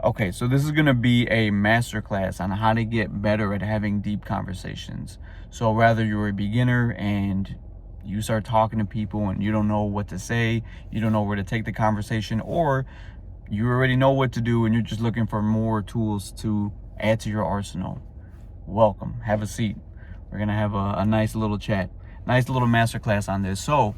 Okay, so this is going to be a masterclass on how to get better at having deep conversations. So whether you're a beginner and you start talking to people and you don't know what to say, you don't know where to take the conversation, or you already know what to do and you're just looking for more tools to add to your arsenal, welcome. Have a seat. We're going to have a nice little chat, nice little masterclass on this. So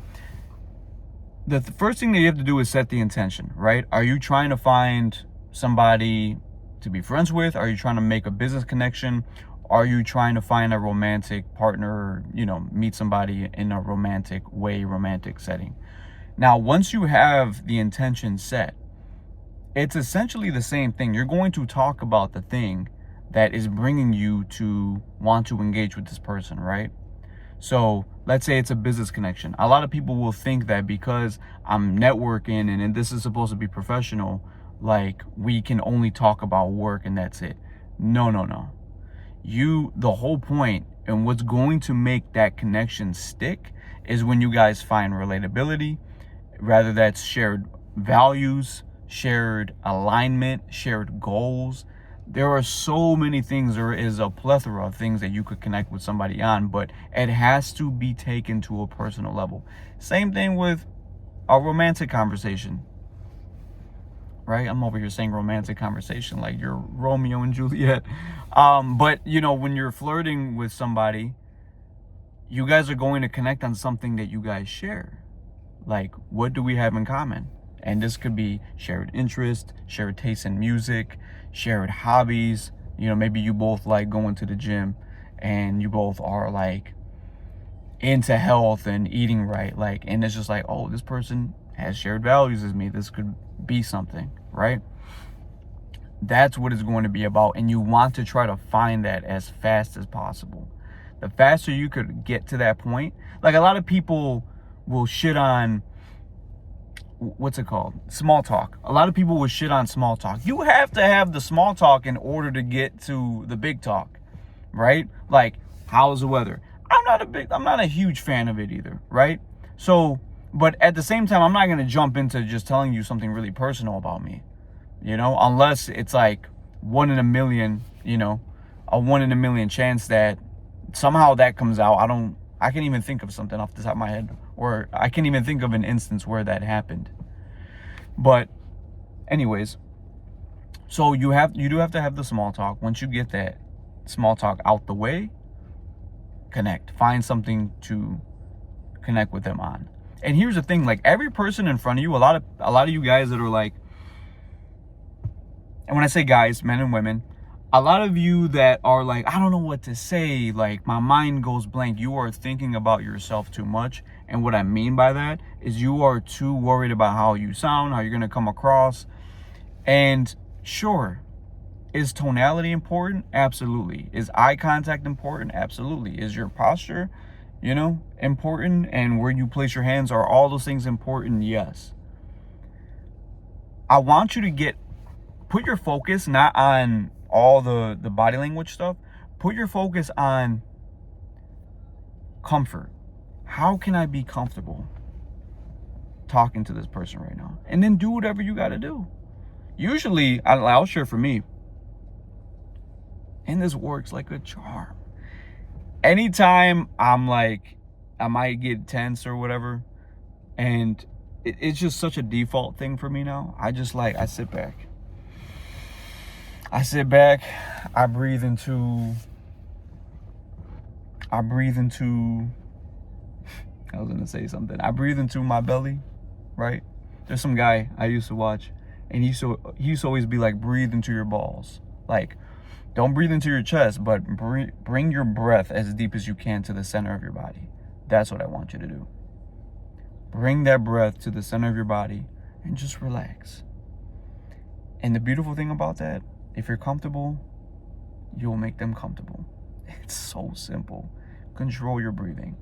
the first thing that you have to do is set the intention, right? Are you trying to find somebody to be friends with? Are you trying to make a business connection? Are you trying to find a romantic partner, or, meet somebody in a romantic way, romantic setting? Now, once you have the intention set, it's essentially the same thing. You're going to talk about the thing that is bringing you to want to engage with this person, right? So let's say it's a business connection. A lot of people will think that because I'm networking and this is supposed to be professional, like we can only talk about work and that's it. No. The whole point and what's going to make that connection stick is when you guys find relatability, rather that's shared values, shared alignment, shared goals. There are so many things. There is a plethora of things that you could connect with somebody on, but it has to be taken to a personal level. Same thing with a romantic conversation, right? I'm over here saying romantic conversation like you're Romeo and Juliet. But when you're flirting with somebody, you guys are going to connect on something that you guys share. Like, what do we have in common? And this could be shared interest, shared taste in music, shared hobbies. Maybe you both like going to the gym and you both are like into health and eating right. And it's just like, oh, this person has shared values as me. This could be something, right? That's what it's going to be about. And you want to try to find that as fast as possible. The faster you could get to that point, like a lot of people will shit on, what's it called? Small talk. A lot of people will shit on small talk. You have to have the small talk in order to get to the big talk, right? Like, how's the weather? I'm not a huge fan of it either, right? So, but at the same time, I'm not going to jump into just telling you something really personal about me, unless it's like 1 in a million, a 1 in a million chance that somehow that comes out. I can't even think of something off the top of my head, or I can't even think of an instance where that happened. But anyways, so you do have to have the small talk. Once you get that small talk out the way, connect. Find something to connect with them on. And here's the thing, like every person in front of you, a lot of you guys that are like, and when I say guys, men and women, a lot of you that are like, I don't know what to say, like my mind goes blank. You are thinking about yourself too much. And what I mean by that is you are too worried about how you sound, how you're going to come across. And sure, is tonality important? Absolutely. Is eye contact important? Absolutely. Is your posture, important? And where you place your hands, are all those things important? Yes. I want you to put your focus not on all the body language stuff. Put your focus on comfort. How can I be comfortable talking to this person right now? And then do whatever you got to do. Usually, I'll share for me, and this works like a charm. Anytime I'm like, I might get tense or whatever, and it's just such a default thing for me now. I sit back. I breathe into, I was going to say something. I breathe into my belly, right? There's some guy I used to watch, and he used to always be like, breathe into your balls. Like, don't breathe into your chest, but bring your breath as deep as you can to the center of your body. That's what I want you to do. Bring that breath to the center of your body and just relax. And the beautiful thing about that, if you're comfortable, you'll make them comfortable. It's so simple. Control your breathing.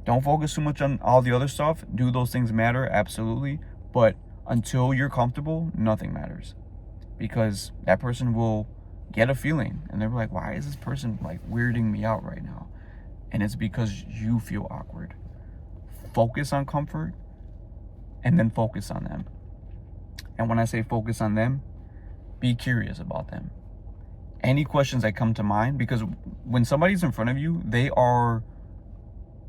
Don't focus too much on all the other stuff. Do those things matter? Absolutely. But until you're comfortable, nothing matters. Because that person will get a feeling and they're like, why is this person like weirding me out right now? And it's because you feel awkward. Focus on comfort and then focus on them. And when I say focus on them, Be curious about them. Any questions that come to mind, because when somebody's in front of you, they're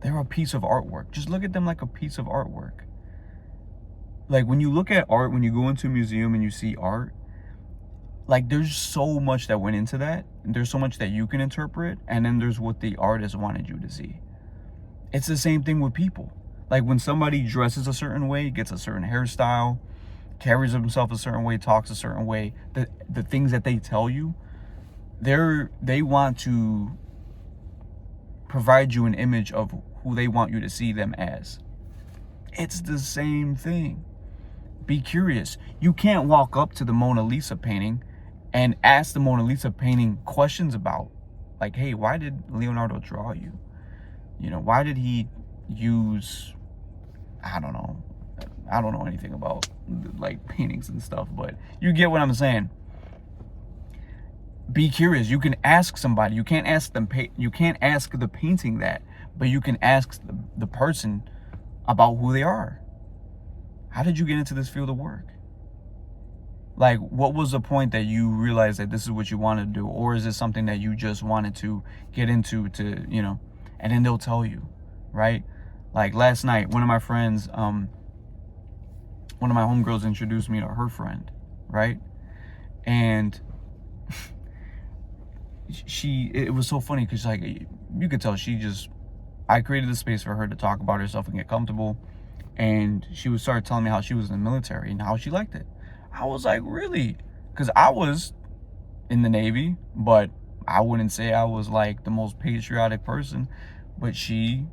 a piece of artwork. Just look at them like a piece of artwork. Like when you look at art, when you go into a museum and you see art, like there's so much that went into that. There's so much that you can interpret, and then there's what the artist wanted you to see. It's the same thing with people. Like when somebody dresses a certain way, gets a certain hairstyle, carries himself a certain way, talks a certain way, the things that they tell you, they want to provide you an image of who they want you to see them as. It's the same thing. Be curious. You can't walk up to the Mona Lisa painting and ask the Mona Lisa painting questions about, like, hey, why did Leonardo draw you? You know, why did he use, I don't know anything about like paintings and stuff, but you get what I'm saying. Be curious. You can ask somebody. You can't ask them. You can't ask the painting that, but you can ask the person about who they are. How did you get into this field of work? Like, what was the point that you realized that this is what you wanted to do? Or is it something that you just wanted to get into to, you know, and then they'll tell you, right? Like last night, one of my friends, one of my homegirls introduced me to her friend, right? And it was so funny because like, you could tell I created the space for her to talk about herself and get comfortable. And she would start telling me how she was in the military and how she liked it. I was like, really? Because I was in the Navy, but I wouldn't say I was like the most patriotic person. But she,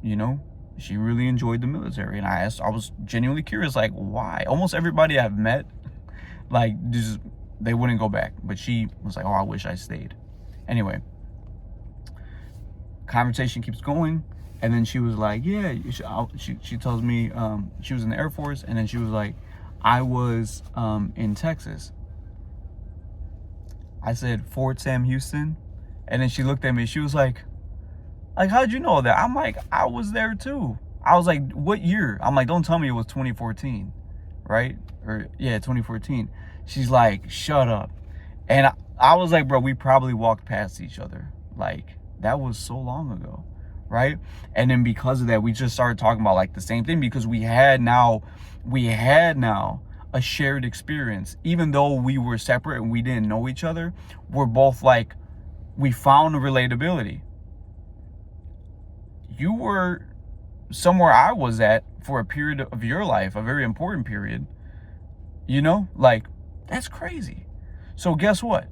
you know, she really enjoyed the military. And I was genuinely curious, like, why? Almost everybody I've met, like, just, they wouldn't go back. But she was like, oh, I wish I stayed. Anyway, conversation keeps going. And then she was like, yeah, she tells me she was in the Air Force. And then she was like, I was in Texas. I said, Fort Sam Houston. And then she looked at me. She was like, how'd you know that? I'm like, I was there too. I was like, what year? I'm like, don't tell me it was 2014, right? Or yeah, 2014. She's like, shut up. And I was like, bro, we probably walked past each other. Like, that was so long ago. Right? And then because of that, we just started talking about like the same thing, because we had now a shared experience. Even though we were separate and we didn't know each other, we're both like, we found relatability. You were somewhere I was at for a period of your life, a very important period, you know, like, that's crazy. So guess what?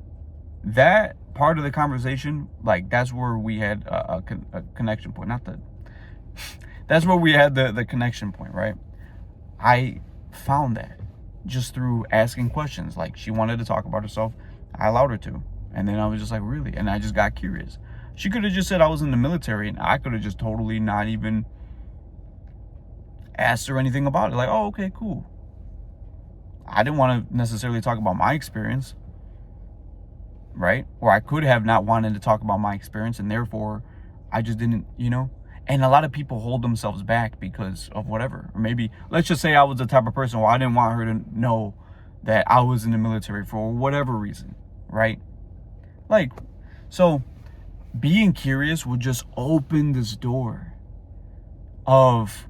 That part of the conversation, like, that's where we had a connection point. That's where we had the connection point, right? I found that just through asking questions. Like, she wanted to talk about herself, I allowed her to. And then I was just like, really? And I just got curious. She could have just said I was in the military, and I could have just totally not even asked her anything about it. Like, oh, okay, cool. I didn't want to necessarily talk about my experience, right? Or I could have not wanted to talk about my experience, and therefore I just didn't, you know? And a lot of people hold themselves back because of whatever. Or maybe, let's just say I was the type of person where I didn't want her to know that I was in the military for whatever reason, right? Like, so being curious would just open this door of,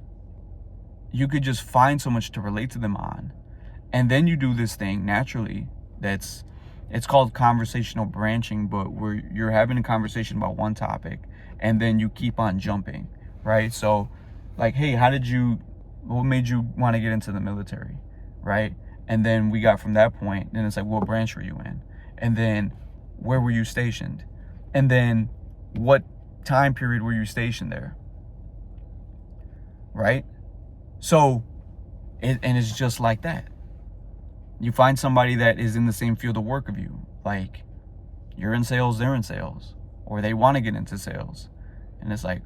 you could just find so much to relate to them on. And then you do this thing naturally it's called conversational branching, but where you're having a conversation about one topic and then you keep on jumping, right? So like, hey, what made you want to get into the military, right? And then we got from that point, then it's like, what branch were you in? And then where were you stationed? And then what time period were you stationed there, right? So, and it's just like that. You find somebody that is in the same field of work of you. Like, you're in sales, they're in sales. Or they want to get into sales. And it's like,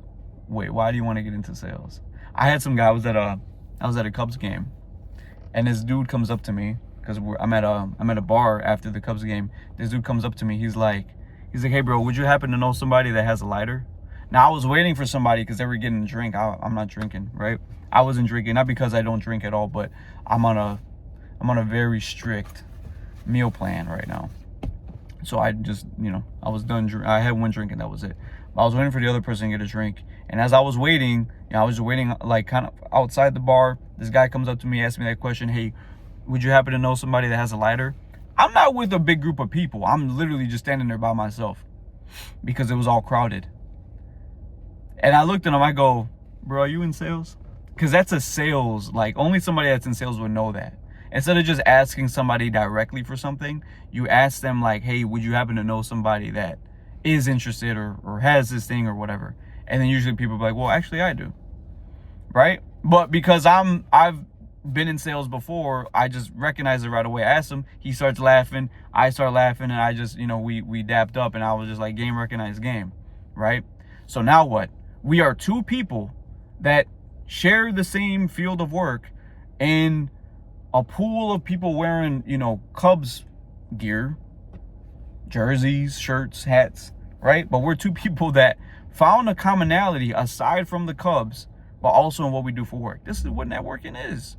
wait, why do you want to get into sales? I had some guy, I was at a Cubs game. And this dude comes up to me, because I'm at a bar after the Cubs game. This dude comes up to me, he's like, hey bro, would you happen to know somebody that has a lighter? Now I was waiting for somebody because they were getting a drink. I'm not drinking, right? I wasn't drinking, not because I don't drink at all, but I'm on a very strict meal plan right now. So I just, I was done. I had one drink and that was it. I was waiting for the other person to get a drink. And as I was waiting, I was waiting like kind of outside the bar. This guy comes up to me, asks me that question. Hey, would you happen to know somebody that has a lighter? I'm not with a big group of people. I'm literally just standing there by myself because it was all crowded. And I looked at him, I go, bro, are you in sales? Because that's a sales, like only somebody that's in sales would know that. Instead of just asking somebody directly for something, you ask them like, hey, would you happen to know somebody that is interested or has this thing or whatever? And then usually people be like, well, actually I do, right? But because I've been in sales before, I just recognize it right away. I ask him, he starts laughing, I start laughing, and I just, we dapped up, and I was just like, game recognized game, right? So now what? We are two people that share the same field of work in a pool of people wearing, Cubs gear, jerseys, shirts, hats, right? But we're two people that found a commonality aside from the Cubs, but also in what we do for work. This is what networking is.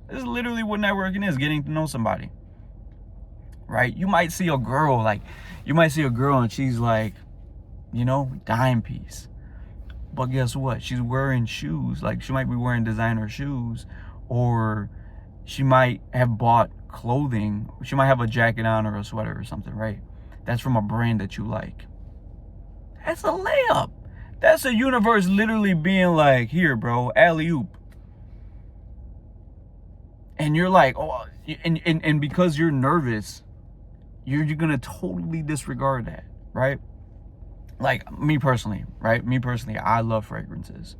This is literally what networking is, getting to know somebody, right? You might see a girl, and she's like, dime piece. But guess what? She's wearing shoes. Like, she might be wearing designer shoes, or she might have bought clothing. She might have a jacket on or a sweater or something, right? That's from a brand that you like. That's a layup. That's a universe literally being like, here, bro, alley-oop. And you're like, oh, and because you're nervous, you're going to totally disregard that, right? Like me personally, right? I love fragrances.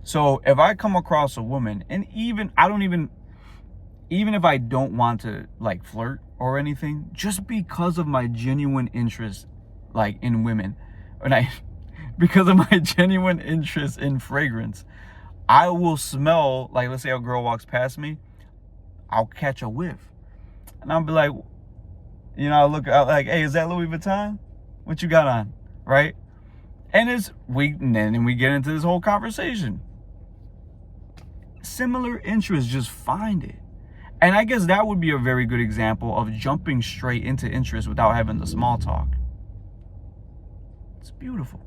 So if I come across a woman, and even if I don't want to like flirt or anything, just because of my genuine interest, like in women, because of my genuine interest in fragrance, I will smell, like, let's say a girl walks past me, I'll catch a whiff, and I'll be like, I'll look out like, hey, is that Louis Vuitton? What you got on, right? And then we get into this whole conversation. Similar interests, just find it. And I guess that would be a very good example of jumping straight into interest without having the small talk. It's beautiful,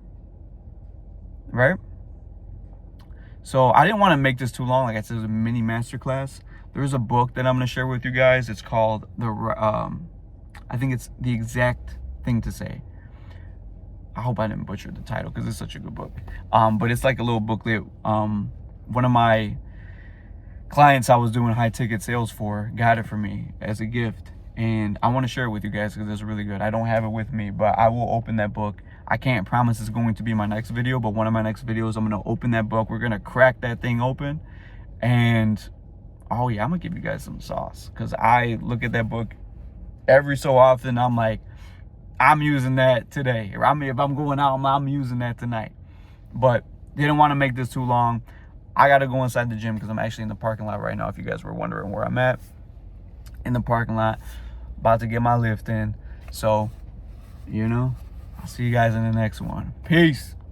right? So I didn't want to make this too long. Like I said, it's a mini masterclass. There's a book that I'm going to share with you guys. It's called I think it's The Exact Thing to Say. I hope I didn't butcher the title because it's such a good book. But it's like a little booklet. One of my clients I was doing high ticket sales for got it for me as a gift. And I want to share it with you guys because it's really good. I don't have it with me, but I will open that book. I can't promise it's going to be my next video, but one of my next videos, I'm going to open that book. We're going to crack that thing open. And, oh yeah, I'm going to give you guys some sauce. Because I look at that book every so often. I'm like, I'm using that today. Or if I'm going out, I'm using that tonight. But didn't want to make this too long. I got to go inside the gym because I'm actually in the parking lot right now, if you guys were wondering where I'm at. In the parking lot, about to get my lift in. So, I'll see you guys in the next one. Peace.